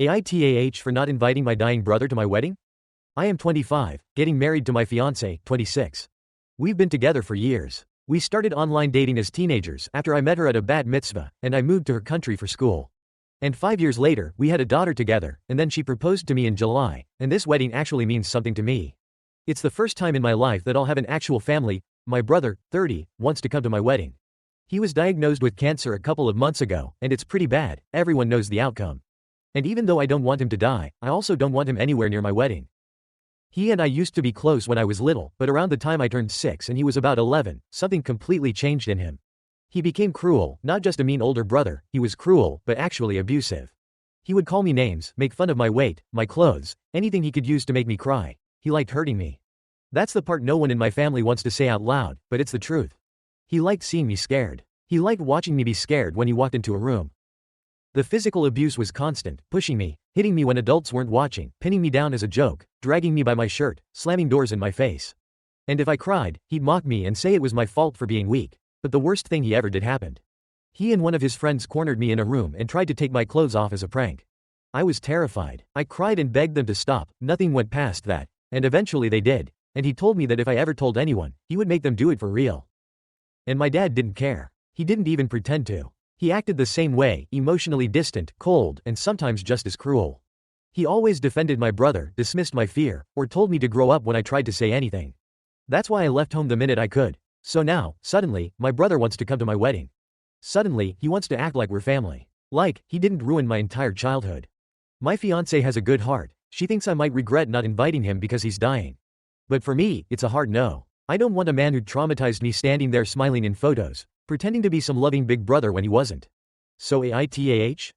AITAH for not inviting my dying brother to my wedding? I am 25, getting married to my fiancée, 26. We've been together for years. We started online dating as teenagers after I met her at a bat mitzvah, and I moved to her country for school. And 5 years later, we had a daughter together, and then she proposed to me in July, and this wedding actually means something to me. It's the first time in my life that I'll have an actual family. My brother, 30, wants to come to my wedding. He was diagnosed with cancer a couple of months ago, and it's pretty bad. Everyone knows the outcome. And even though I don't want him to die, I also don't want him anywhere near my wedding. He and I used to be close when I was little, but around the time I turned 6 and he was about 11, something completely changed in him. He became cruel, not just a mean older brother, he was cruel, but actually abusive. He would call me names, make fun of my weight, my clothes, anything he could use to make me cry. He liked hurting me. That's the part no one in my family wants to say out loud, but it's the truth. He liked seeing me scared. He liked watching me be scared when he walked into a room. The physical abuse was constant, pushing me, hitting me when adults weren't watching, pinning me down as a joke, dragging me by my shirt, slamming doors in my face. And if I cried, he'd mock me and say it was my fault for being weak. But the worst thing he ever did happened. He and one of his friends cornered me in a room and tried to take my clothes off as a prank. I was terrified. I cried and begged them to stop, nothing went past that, and eventually they did, and he told me that if I ever told anyone, he would make them do it for real. And my dad didn't care. He didn't even pretend to. He acted the same way, emotionally distant, cold, and sometimes just as cruel. He always defended my brother, dismissed my fear, or told me to grow up when I tried to say anything. That's why I left home the minute I could. So now, suddenly, my brother wants to come to my wedding. Suddenly, he wants to act like we're family. Like, he didn't ruin my entire childhood. My fiancée has a good heart. She thinks I might regret not inviting him because he's dying. But for me, it's a hard no. I don't want a man who traumatized me standing there smiling in photos, pretending to be some loving big brother when he wasn't. So AITAH?